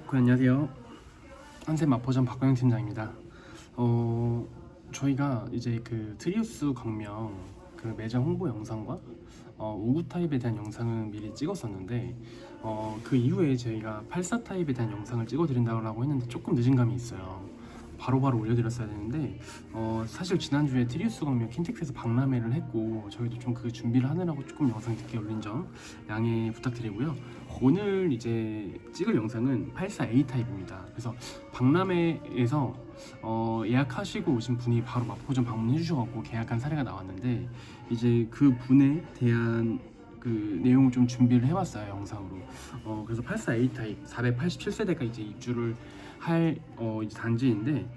안녕하세요. 한샘 마포점 박광영 팀장입니다. 저희가 이제 그 트리우스 광명 그 매장 홍보 영상과 우구 타입에 대한 영상은 미리 찍었었는데 그 이후에 저희가 84 타입에 대한 영상을 찍어드린다고 했는데 조금 늦은 감이 있어요. 바로바로 올려드렸어야 되는데 사실 지난주에 트리우스 광명 킨텍스에서 박람회를 했고 저희도 좀 그 준비를 하느라고 조금 영상이 늦게 올린 점 양해 부탁드리고요. 오늘 이제 찍을 영상은 84A 타입입니다. 그래서 박람회에서 예약하시고 오신 분이 바로 마포점 방문해 주셔서 계약한 사례가 나왔는데 이제 그 분에 대한 그 내용을 좀 준비를 해봤어요, 영상으로. 그래서 84A 타입 487세대가 이제 입주를 할 이제 단지인데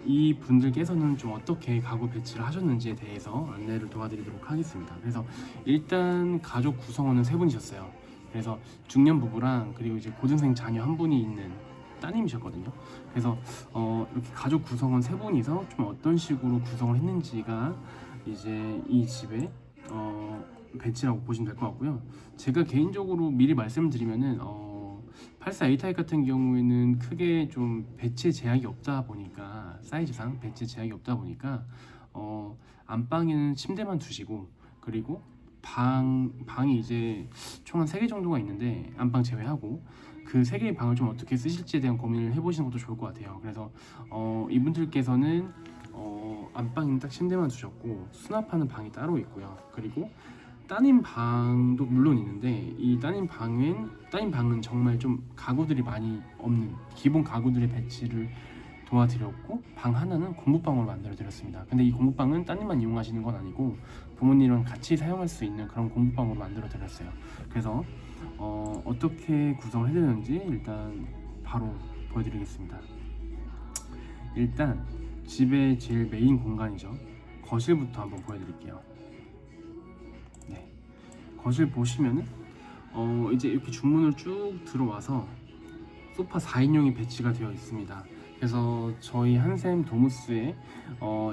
이 분들께서는 좀 어떻게 가구 배치를 하셨는지에 대해서 안내를 도와드리도록 하겠습니다. 그래서 일단 가족 구성원은 세 분이셨어요. 그래서 중년 부부랑 그리고 이제 고등생 자녀 한 분이 있는 따님이셨거든요. 그래서 이렇게 가족 구성원 세 분이서 좀 어떤 식으로 구성을 했는지가 이제 이 집의 배치라고 보시면 될 것 같고요. 제가 개인적으로 미리 말씀드리면은 84A 타입 같은 경우에는 크게 좀 배치 제약이 없다 보니까 사이즈상 배치 제약이 없다 보니까 안방에는 침대만 두시고 그리고 방이 이제 총 한 3개 정도가 있는데 안방 제외하고 그 3개의 방을 좀 어떻게 쓰실지에 대한 고민을 해보시는 것도 좋을 것 같아요. 그래서 이분들께서는 안방에는 딱 침대만 두셨고 수납하는 방이 따로 있고요. 그리고 따님 방도 물론 있는데 이 따님 방은 정말 좀 가구들이 많이 없는 기본 가구들의 배치를 도와드렸고 방 하나는 공부방으로 만들어 드렸습니다. 근데 이 공부방은 따님만 이용하시는 건 아니고 부모님이랑 같이 사용할 수 있는 그런 공부방으로 만들어 드렸어요. 그래서 어떻게 구성을 해드렸는지 일단 바로 보여드리겠습니다. 일단 집의 제일 메인 공간이죠. 거실부터 한번 보여드릴게요. 네, 거실 보시면은 이제 이렇게 중문을 쭉 들어와서 소파 4인용이 배치가 되어 있습니다. 그래서 저희 한샘 도무스의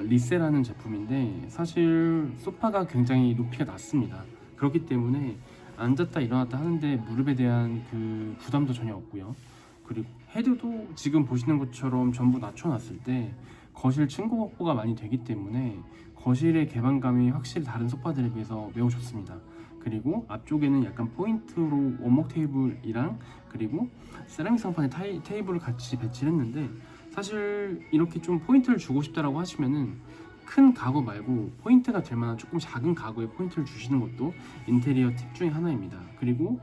리세라는 제품인데 사실 소파가 굉장히 높이가 낮습니다. 그렇기 때문에 앉았다 일어났다 하는데 무릎에 대한 그 부담도 전혀 없고요. 그리고 헤드도 지금 보시는 것처럼 전부 낮춰놨을 때 거실 층고 확보가 많이 되기 때문에 거실의 개방감이 확실히 다른 소파들에 비해서 매우 좋습니다. 그리고 앞쪽에는 약간 포인트로 원목 테이블이랑 그리고 세라믹 상판의 테이블을 같이 배치를 했는데 사실 이렇게 좀 포인트를 주고 싶다라고 하시면은 큰 가구 말고 포인트가 될 만한 조금 작은 가구에 포인트를 주시는 것도 인테리어 팁 중에 하나입니다. 그리고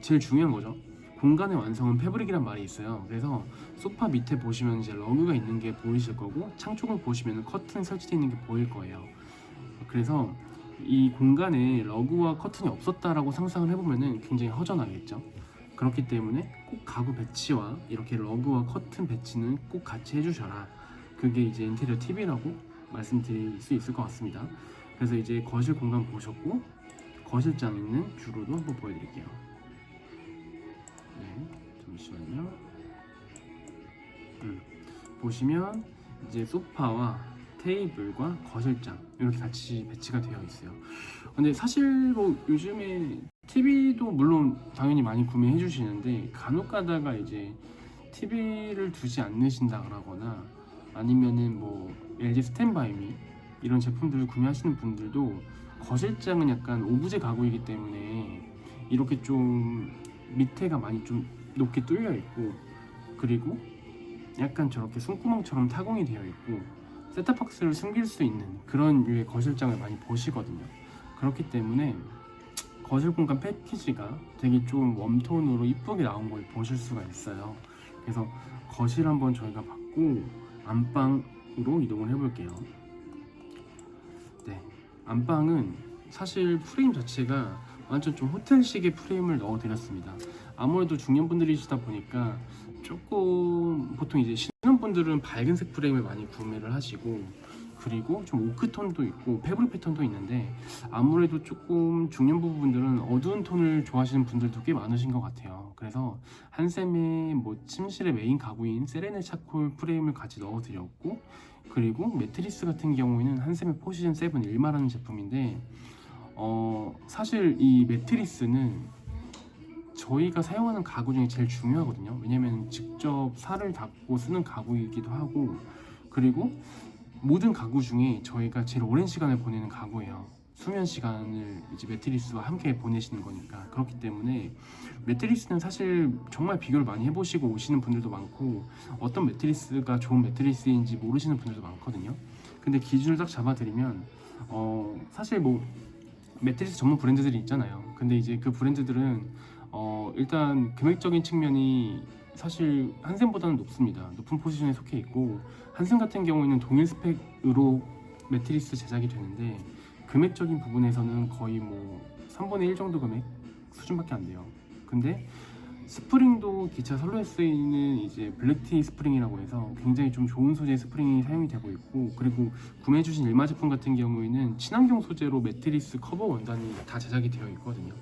제일 중요한 거죠. 공간의 완성은 패브릭이란 말이 있어요. 그래서 소파 밑에 보시면 이제 러그가 있는 게 보이실 거고 창 쪽을 보시면 커튼 설치되어 있는 게 보일 거예요. 그래서 이 공간에 러그와 커튼이 없었다라고 상상을 해보면 굉장히 허전하겠죠. 그렇기 때문에 꼭 가구 배치와 이렇게 러그와 커튼 배치는 꼭 같이 해주셔라. 그게 이제 인테리어 팁이라고 말씀드릴 수 있을 것 같습니다. 그래서 이제 거실 공간 보셨고 거실장 있는 뷰로도 한번 보여드릴게요. 네, 잠시만요. 보시면 이제 소파와 테이블과 거실장 이렇게 같이 배치가 되어 있어요. 근데 사실 뭐 요즘에 TV도 물론 당연히 많이 구매해 주시는데 간혹 가다가 이제 TV를 두지 않으신다거나 아니면은 뭐 LG 스탠바이미 이런 제품들을 구매하시는 분들도 거실장은 약간 오브제 가구이기 때문에 이렇게 좀 밑에가 많이 좀 높게 뚫려 있고 그리고 약간 저렇게 손구멍처럼 타공이 되어 있고 셋탑박스를 숨길 수 있는 그런 류의 거실장을 많이 보시거든요. 그렇기 때문에 거실 공간 패키지가 되게 좀 웜톤으로 이쁘게 나온 걸 보실 수가 있어요. 그래서 거실 한번 저희가 봤고 안방으로 이동을 해볼게요. 네, 안방은 사실 프레임 자체가 완전 좀 호텔식의 프레임을 넣어드렸습니다. 아무래도 중년분들이시다 보니까 조금 보통 이제 신혼분들은 밝은색 프레임을 많이 구매를 하시고 그리고 좀 오크톤도 있고 패브릭 패턴도 있는데 아무래도 조금 중년 부부분들은 어두운 톤을 좋아하시는 분들도 꽤 많으신 것 같아요. 그래서 한샘의 뭐 침실의 메인 가구인 세레네 차콜 프레임을 같이 넣어드렸고 그리고 매트리스 같은 경우에는 한샘의 포지션 7 일마라는 제품인데 사실 이 매트리스는 저희가 사용하는 가구 중에 제일 중요하거든요. 왜냐면 직접 살을 닦고 쓰는 가구이기도 하고, 그리고 모든 가구 중에 저희가 제일 오랜 시간을 보내는 가구예요. 수면 시간을 이제 매트리스와 함께 보내시는 거니까. 그렇기 때문에 매트리스는 사실 정말 비교를 많이 해보시고 오시는 분들도 많고, 어떤 매트리스가 좋은 매트리스인지 모르시는 분들도 많거든요. 근데 기준을 딱 잡아드리면 사실 뭐 매트리스 전문 브랜드들이 있잖아요. 근데 이제 그 브랜드들은 일단 금액적인 측면이 사실 한샘보다는 높습니다. 높은 포지션에 속해 있고, 한샘 같은 경우에는 동일 스펙으로 매트리스 제작이 되는데 금액적인 부분에서는 거의 뭐 3분의 1 정도 금액 수준밖에 안 돼요. 근데 스프링도 기차 선로에 쓰이는 이제 블랙티 스프링이라고 해서 굉장히 좀 좋은 소재의 스프링이 사용이 되고 있고, 그리고 구매해주신 일마 제품 같은 경우에는 친환경 소재로 매트리스 커버 원단이 다 제작이 되어 있거든요.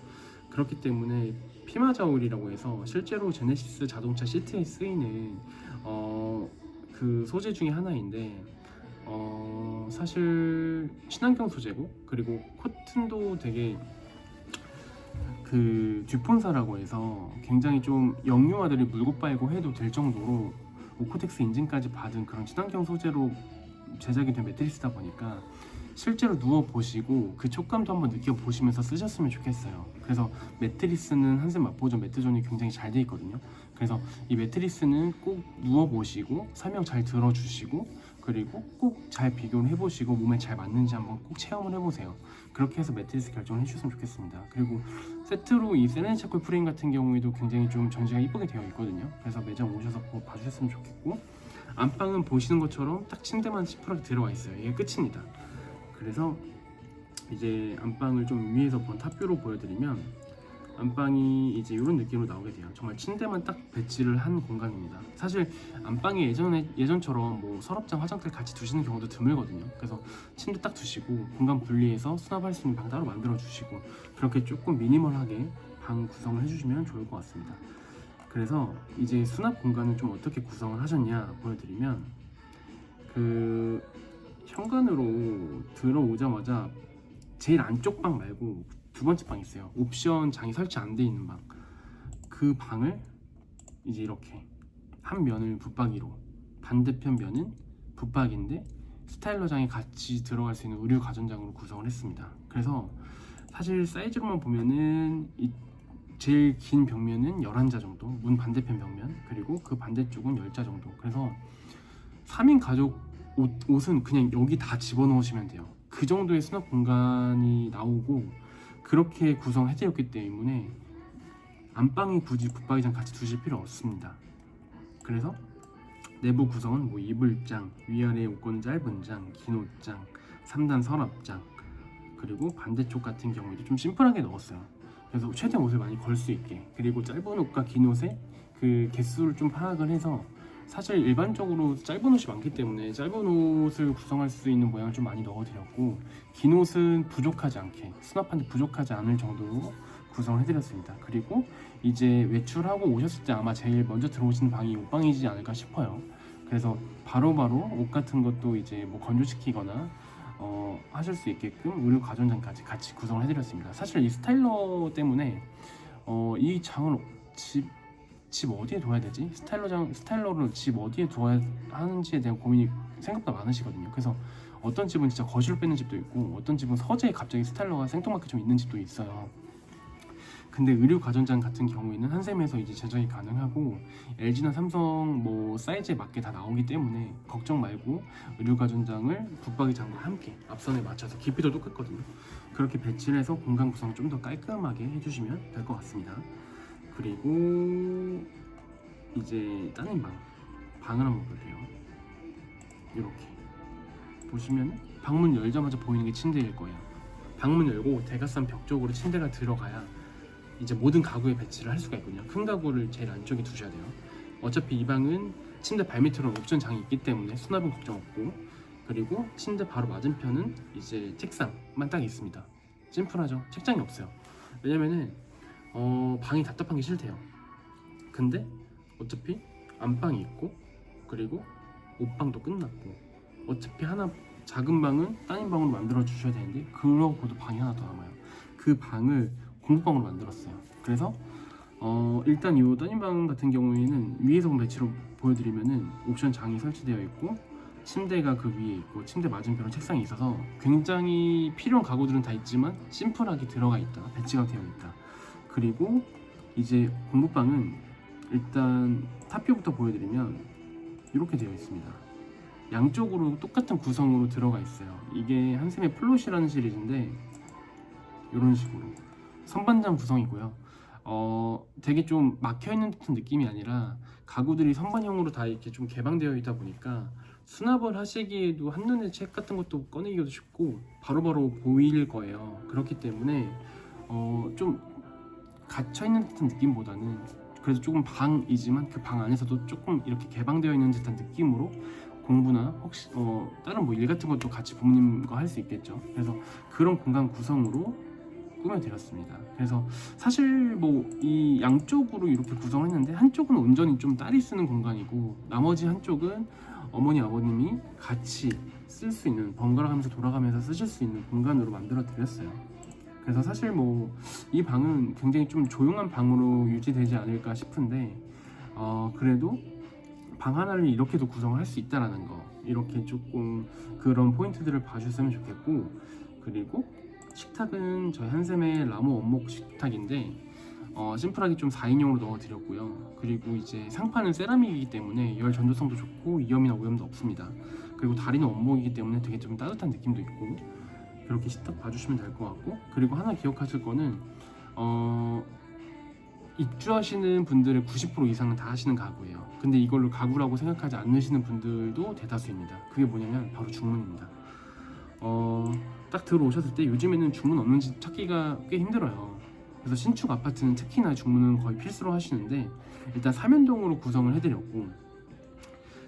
그렇기 때문에 피마 저울이라고 해서 실제로 제네시스 자동차 시트에 쓰이는 그 소재 중에 하나인데 사실 친환경 소재고, 그리고 코튼도 되게 그 듀폰사라고 해서 굉장히 좀 영유아들이 물고 빨고 해도 될 정도로 오코텍스 인증까지 받은 그런 친환경 소재로 제작이 된 매트리스다 보니까 실제로 누워 보시고 그 촉감도 한번 느껴 보시면서 쓰셨으면 좋겠어요. 그래서 매트리스는 한샘 마포존 매트존이 굉장히 잘 돼 있거든요. 그래서 이 매트리스는 꼭 누워 보시고 설명 잘 들어주시고, 그리고 꼭 잘 비교를 해보시고 몸에 잘 맞는지 한번 꼭 체험을 해보세요. 그렇게 해서 매트리스 결정을 해주셨으면 좋겠습니다. 그리고 세트로 이 세렌차콜 프레임 같은 경우에도 굉장히 좀 전시가 이쁘게 되어 있거든요. 그래서 매장 오셔서 봐주셨으면 좋겠고, 안방은 보시는 것처럼 딱 침대만 시퍼렇게 들어와 있어요. 이게 끝입니다. 그래서 이제 안방을 좀 위에서 본 탑뷰로 보여드리면, 안방이 이제 이런 느낌으로 나오게 돼요. 정말 침대만 딱 배치를 한 공간입니다. 사실 안방에 예전처럼 뭐 서랍장, 화장대 같이 두시는 경우도 드물거든요. 그래서 침대 딱 두시고 공간 분리해서 수납할 수 있는 방 따로 만들어 주시고, 그렇게 조금 미니멀하게 방 구성을 해주시면 좋을 것 같습니다. 그래서 이제 수납 공간을 좀 어떻게 구성을 하셨냐 보여드리면, 그 현관으로 들어오자마자 제일 안쪽 방 말고 두 번째 방 있어요. 옵션 장이 설치 안 돼 있는 방. 그 방을 이제 이렇게 한 면을 붙박이로, 반대편 면은 붙박이인데 스타일러장이 같이 들어갈 수 있는 의류 가전장으로 구성을 했습니다. 그래서 사실 사이즈로만 보면은 제일 긴 벽면은 11자 정도, 문 반대편 벽면, 그리고 그 반대쪽은 10자 정도. 그래서 3인 가족 옷은 그냥 여기 다 집어넣으시면 돼요. 그 정도의 수납 공간이 나오고, 그렇게 구성해드렸기 때문에 안방에 굳이 붙박이장 같이 두실 필요 없습니다. 그래서 내부 구성은 뭐 이불장, 위아래 옷건 짧은 장, 긴 옷장, 3단 서랍장, 그리고 반대쪽 같은 경우에도 좀 심플하게 넣었어요. 그래서 최대한 옷을 많이 걸 수 있게, 그리고 짧은 옷과 긴 옷의 그 개수를 좀 파악을 해서, 사실 일반적으로 짧은 옷이 많기 때문에 짧은 옷을 구성할 수 있는 모양을 좀 많이 넣어드렸고, 긴 옷은 부족하지 않게, 수납하는데 부족하지 않을 정도로 구성을 해드렸습니다. 그리고 이제 외출하고 오셨을 때 아마 제일 먼저 들어오시는 방이 옷방이지 않을까 싶어요. 그래서 바로바로 옷 같은 것도 이제 뭐 건조시키거나 하실 수 있게끔 의류 가전장까지 같이 구성을 해드렸습니다. 사실 이 스타일러 때문에 이 장을 집 어디에 둬야 되지? 스타일러를 집 어디에 둬야 하는지에 대한 고민이 생각보다 많으시거든요. 그래서 어떤 집은 진짜 거실로 빼는 집도 있고, 어떤 집은 서재에 갑자기 스타일러가 생뚱맞게 좀 있는 집도 있어요. 근데 의류 가전장 같은 경우에는 한샘에서 이제 제작이 가능하고, LG나 삼성 뭐 사이즈에 맞게 다 나오기 때문에 걱정 말고 의류 가전장을 붙박이장과 함께 앞선에 맞춰서 깊이도 똑같거든요. 그렇게 배치를 해서 공간 구성 좀 더 깔끔하게 해주시면 될 것 같습니다. 그리고 이제 다른 방을 한번 볼게요. 이렇게 보시면 방문 열자마자 보이는 게 침대일 거예요. 방문 열고 대각선 벽 쪽으로 침대가 들어가야 이제 모든 가구에 배치를 할 수가 있거든요. 큰 가구를 제일 안쪽에 두셔야 돼요. 어차피 이 방은 침대 발밑으로 옵션 장이 있기 때문에 수납은 걱정 없고, 그리고 침대 바로 맞은편은 이제 책상만 딱 있습니다. 심플하죠? 책장이 없어요. 왜냐면은 방이 답답한 게 싫대요. 근데 어차피 안방이 있고, 그리고 옷방도 끝났고, 어차피 하나 작은 방은 따님 방으로 만들어 주셔야 되는데 그러고도 방이 하나 더 남아요. 그 방을 공부방으로 만들었어요. 그래서 일단 이 떠님방 같은 경우에는 위에서 본 배치로 보여드리면은 옵션 장이 설치되어 있고 침대가 그 위에 있고 침대 맞은편으로 책상이 있어서 굉장히 필요한 가구들은 다 있지만 심플하게 들어가 있다, 배치가 되어 있다. 그리고 이제 공부방은 일단 탑뷰부터 보여드리면 이렇게 되어 있습니다. 양쪽으로 똑같은 구성으로 들어가 있어요. 이게 한샘의 플롯이라는 시리즈인데 이런 식으로 선반장 구성이고요. 되게 좀 막혀있는 듯한 느낌이 아니라 가구들이 선반형으로 다 이렇게 좀 개방되어 있다 보니까 수납을 하시기에도 한눈에 책 같은 것도 꺼내기도 쉽고 바로바로 보일 거예요. 그렇기 때문에 좀 갇혀있는 듯한 느낌보다는 그래도 조금 방이지만 그 방 안에서도 조금 이렇게 개방되어 있는 듯한 느낌으로 공부나 혹시 다른 뭐 일 같은 것도 같이 부모님과 할 수 있겠죠. 그래서 그런 공간 구성으로 꾸며드렸습니다. 그래서 사실 뭐 이 양쪽으로 이렇게 구성했는데 한쪽은 온전히 좀 딸이 쓰는 공간이고 나머지 한쪽은 어머니 아버님이 같이 쓸 수 있는 번갈아 가면서 돌아가면서 쓰실 수 있는 공간으로 만들어 드렸어요. 그래서 사실 뭐 이 방은 굉장히 좀 조용한 방으로 유지되지 않을까 싶은데 그래도 방 하나를 이렇게도 구성을 할 수 있다라는 거, 이렇게 조금 그런 포인트들을 봐주셨으면 좋겠고, 그리고 식탁은 저희 한샘의 라모 원목 식탁인데 심플하게 좀 4인용으로 넣어드렸고요. 그리고 이제 상판은 세라믹이기 때문에 열 전도성도 좋고 위험이나 오염도 없습니다. 그리고 다리는 원목이기 때문에 되게 좀 따뜻한 느낌도 있고, 그렇게 식탁 봐주시면 될 것 같고, 그리고 하나 기억하실 거는 입주하시는 분들의 90% 이상은 다 하시는 가구예요. 근데 이걸로 가구라고 생각하지 않으시는 분들도 대다수입니다. 그게 뭐냐면 바로 중문입니다. 딱 들어오셨을 때 요즘에는 중문 없는 집 찾기가 꽤 힘들어요. 그래서 신축 아파트는 특히나 중문은 거의 필수로 하시는데, 일단 삼연동으로 구성을 해드렸고,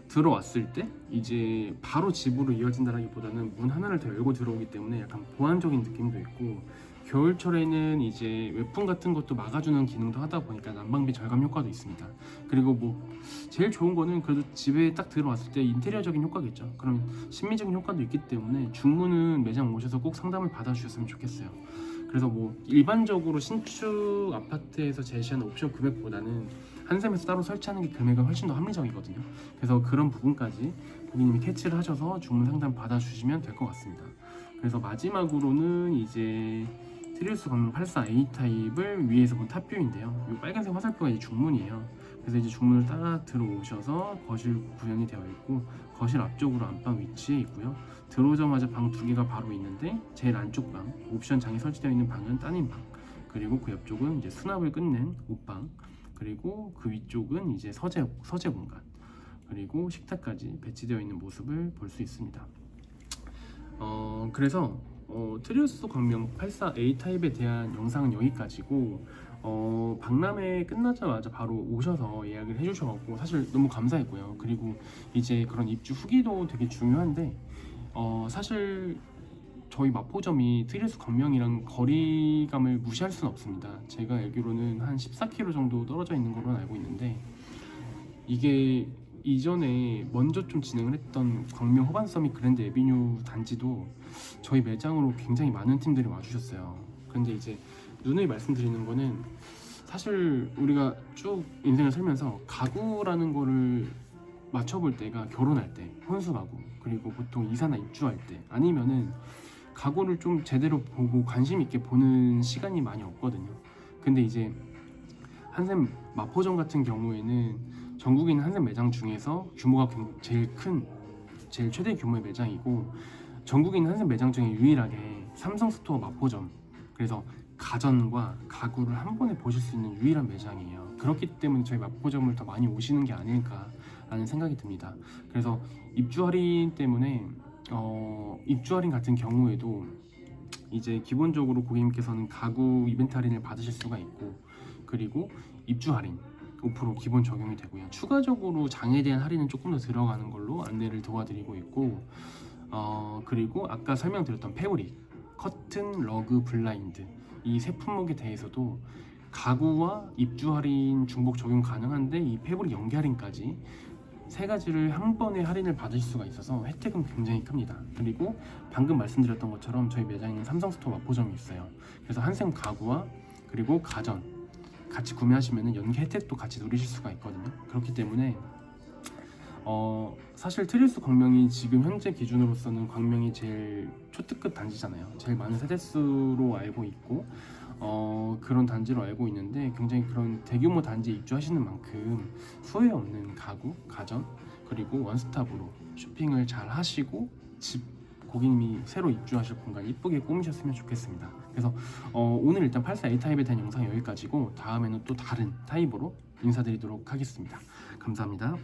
들어왔을 때 이제 바로 집으로 이어진다라기보다는 문 하나를 더 열고 들어오기 때문에 약간 보안적인 느낌도 있고, 겨울철에는 이제 외풍 같은 것도 막아주는 기능도 하다 보니까 난방비 절감 효과도 있습니다. 그리고 뭐 제일 좋은 거는 그래도 집에 딱 들어왔을 때 인테리어적인 효과겠죠. 그럼 심미적인 효과도 있기 때문에 중문은 매장 오셔서 꼭 상담을 받아주셨으면 좋겠어요. 그래서 뭐 일반적으로 신축 아파트에서 제시하는 옵션 금액보다는 한샘에서 따로 설치하는 게 금액은 훨씬 더 합리적이거든요. 그래서 그런 부분까지 고객님이 캐치를 하셔서 주문 상담 받아주시면 될 것 같습니다. 그래서 마지막으로는 이제 트리우스 강릉 84A 타입을 위에서 본 탑뷰인데요. 이 빨간색 화살표가 이제 중문이에요. 그래서 이제 중문을 따라 들어오셔서 거실 구현이 되어 있고, 거실 앞쪽으로 안방 위치에 있고요. 들어오자마자 방 두 개가 바로 있는데 제일 안쪽 방, 옵션 장이 설치되어 있는 방은 따님 방, 그리고 그 옆쪽은 이제 수납을 끝낸 옷방, 그리고 그 위쪽은 이제 서재 공간, 그리고 식탁까지 배치되어 있는 모습을 볼 수 있습니다. 그래서 트리우스 광명 84A 타입에 대한 영상은 여기까지고, 박람회 끝나자마자 바로 오셔서 예약을 해주셔서 사실 너무 감사했고요. 그리고 이제 그런 입주 후기도 되게 중요한데, 사실 저희 마포점이 트리우스 광명이랑 거리감을 무시할 수는 없습니다. 제가 알기로는 한 14km 정도 떨어져 있는 걸로 알고 있는데, 이게 이전에 먼저 좀 진행을 했던 광명 호반서밋 그랜드 에비뉴 단지도 저희 매장으로 굉장히 많은 팀들이 와주셨어요. 그런데 이제 누누이 말씀드리는 거는, 사실 우리가 쭉 인생을 살면서 가구라는 거를 맞춰볼 때가 결혼할 때, 혼수 가구, 그리고 보통 이사나 입주할 때, 아니면은 가구를 좀 제대로 보고 관심 있게 보는 시간이 많이 없거든요. 근데 이제 한샘 마포점 같은 경우에는 전국에 있는 한샘 매장 중에서 규모가 제일 최대 규모의 매장이고, 전국에 있는 한샘 매장 중에 유일하게 삼성스토어 마포점, 그래서 가전과 가구를 한 번에 보실 수 있는 유일한 매장이에요. 그렇기 때문에 저희 마포점을 더 많이 오시는 게 아닐까라는 생각이 듭니다. 그래서 입주 할인 때문에 입주 할인 같은 경우에도 이제 기본적으로 고객님께서는 가구 이벤트 할인을 받으실 수가 있고, 그리고 입주 할인 5% 기본 적용이 되고요. 추가적으로 장에 대한 할인은 조금 더 들어가는 걸로 안내를 도와드리고 있고, 그리고 아까 설명드렸던 패브릭, 커튼, 러그, 블라인드 이 세 품목에 대해서도 가구와 입주 할인 중복 적용 가능한데, 이 패브릭 연계 할인까지 세 가지를 한 번에 할인을 받을 수가 있어서 혜택은 굉장히 큽니다. 그리고 방금 말씀드렸던 것처럼 저희 매장에는 삼성스토어 마포점이 있어요. 그래서 한샘 가구와 그리고 가전, 같이 구매하시면 연계 혜택도 같이 누리실 수가 있거든요. 그렇기 때문에 사실 트리우스 광명이 지금 현재 기준으로서는 광명이 제일 초특급 단지잖아요. 제일 많은 세대수로 알고 있고 그런 단지로 알고 있는데 굉장히 그런 대규모 단지에 입주하시는 만큼 후회 없는 가구, 가전 그리고 원스톱으로 쇼핑을 잘 하시고 집 고객님이 새로 입주하실 공간 이쁘게 꾸미셨으면 좋겠습니다. 그래서 오늘 일단 84A 타입에 대한 영상 여기까지고 다음에는 또 다른 타입으로 인사드리도록 하겠습니다. 감사합니다.